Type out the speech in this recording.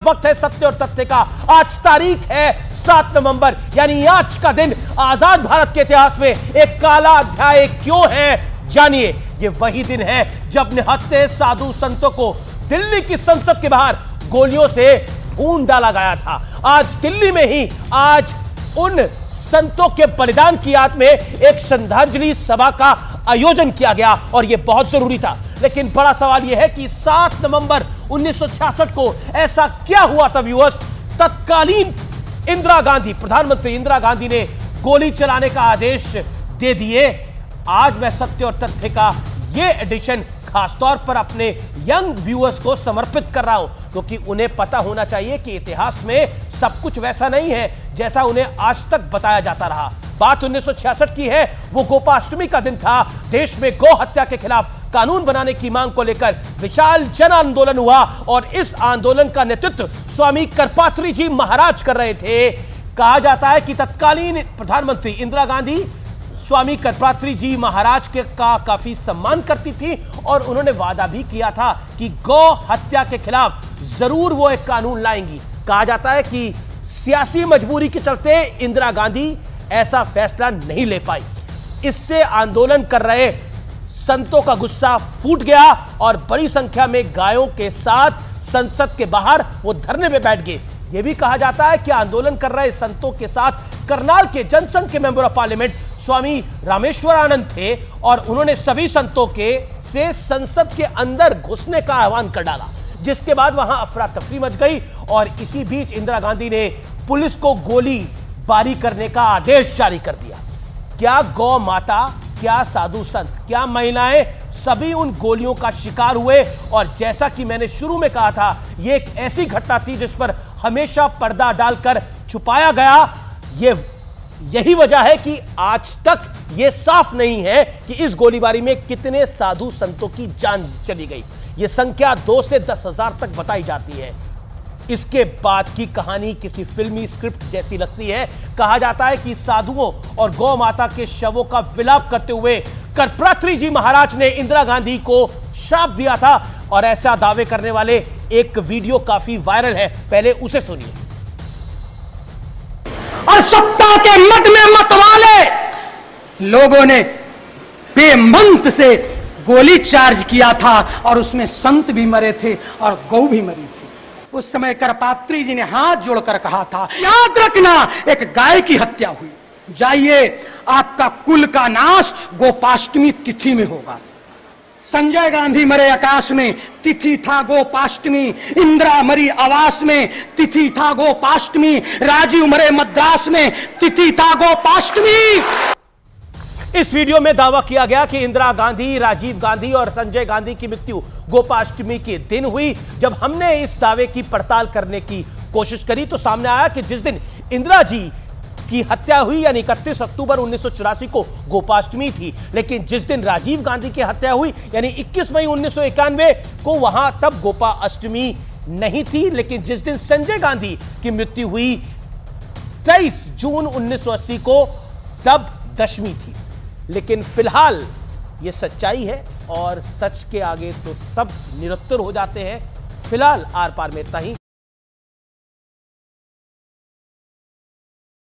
वक्त है सत्य और तथ्य का। आज तारीख है 7 नवंबर, यानी आज का दिन आजाद भारत के इतिहास में एक काला अध्याय क्यों है, जानिए। ये वही दिन है जब निहत्थे साधु संतों को दिल्ली की संसद के बाहर गोलियों से भून डाला गया था। आज दिल्ली में ही आज उन संतों के बलिदान की याद में एक श्रद्धांजलि सभा का आयोजन किया गया और यह बहुत जरूरी था। लेकिन बड़ा सवाल यह है कि 7 नवंबर 1966 को ऐसा क्या हुआ था व्यूअर्स। तत्कालीन इंदिरा गांधी, प्रधानमंत्री इंदिरा गांधी ने गोली चलाने का आदेश दे दिए। आज मैं सत्य और तथ्य का यह एडिशन खासतौर पर अपने यंग व्यूअर्स को समर्पित कर रहा हूं, क्योंकि उन्हें पता होना चाहिए कि इतिहास में सब कुछ वैसा नहीं है जैसा उन्हें आज तक बताया जाता रहा। बात 1966 की है, वो गोपाष्टमी का दिन था। देश में गौ हत्या के खिलाफ कानून बनाने की मांग को लेकर विशाल जन आंदोलन हुआ और इस आंदोलन का नेतृत्व स्वामी करपात्री जी महाराज कर रहे थे। कहा जाता है कि तत्कालीन प्रधानमंत्री इंदिरा गांधी स्वामी करपात्री जी महाराज के का काफी सम्मान करती थी और उन्होंने वादा भी किया था कि गौ हत्या के खिलाफ जरूर वो एक कानून लाएंगी। कहा जाता है कि सियासी मजबूरी के चलते इंदिरा गांधी ऐसा फैसला नहीं ले पाई। इससे आंदोलन कर रहे संतों का गुस्सा फूट गया और बड़ी संख्या में गायों के साथ संसद के बाहर वो धरने में बैठ गए। यह भी कहा जाता है कि आंदोलन कर रहे संतों के साथ करनाल के जनसंघ के मेंबर ऑफ पार्लियामेंट स्वामी रामेश्वरानंद थे और उन्होंने सभी संतों के से संसद के अंदर घुसने का आह्वान कर डाला, जिसके बाद वहां अफरा तफरी मच गई और इसी बीच इंदिरा गांधी ने पुलिस को गोली बारी करने का आदेश जारी कर दिया। क्या गौ माता, क्या साधु संत, क्या महिलाएं सभी उन गोलियों का शिकार हुए। और जैसा कि मैंने शुरू में कहा था, यह एक ऐसी घटना थी जिस पर हमेशा पर्दा डालकर छुपाया गया। यही वजह है कि आज तक यह साफ नहीं है कि इस गोलीबारी में कितने साधु संतों की जान चली गई। यह संख्या 2 से 10,000 तक बताई जाती है। इसके बाद की कहानी किसी फिल्मी स्क्रिप्ट जैसी लगती है। कहा जाता है कि साधुओं और गौ माता के शवों का विलाप करते हुए करपात्री जी महाराज ने इंदिरा गांधी को श्राप दिया था और ऐसा दावे करने वाले एक वीडियो काफी वायरल है, पहले उसे सुनिए। और सत्ता के मद में मतवाले लोगों ने बेमंत से गोली चार्ज किया था और उसमें संत भी मरे थे और गौ भी मरी थी। उस समय करपात्री जी ने हाथ जोड़कर कहा था, याद रखना एक गाय की हत्या हुई, जाइए आपका कुल का नाश गोपाष्टमी तिथि में होगा। संजय गांधी मरे आकाश में, तिथि था गोपाष्टमी। इंदिरा मरी आवास में, तिथि था गोपाष्टमी। राजीव मरे मद्रास में, तिथि था गोपाष्टमी। इस वीडियो में दावा किया गया कि इंदिरा गांधी, राजीव गांधी और संजय गांधी की मृत्यु गोपाष्टमी के दिन हुई। जब हमने इस दावे की पड़ताल करने की कोशिश करी तो सामने आया कि जिस दिन इंदिरा जी की हत्या हुई यानी 31 अक्टूबर 1984 को गोपाष्टमी थी, लेकिन जिस दिन राजीव गांधी की हत्या हुई यानी 21 मई 1991 को वहां तब गोपाष्टमी नहीं थी। लेकिन जिस दिन संजय गांधी की मृत्यु हुई 23 जून 1980 को, तब दशमी थी। लेकिन फिलहाल यह सच्चाई है और सच के आगे तो सब निरुत्तर हो जाते हैं। फिलहाल आर पार में इतना ही।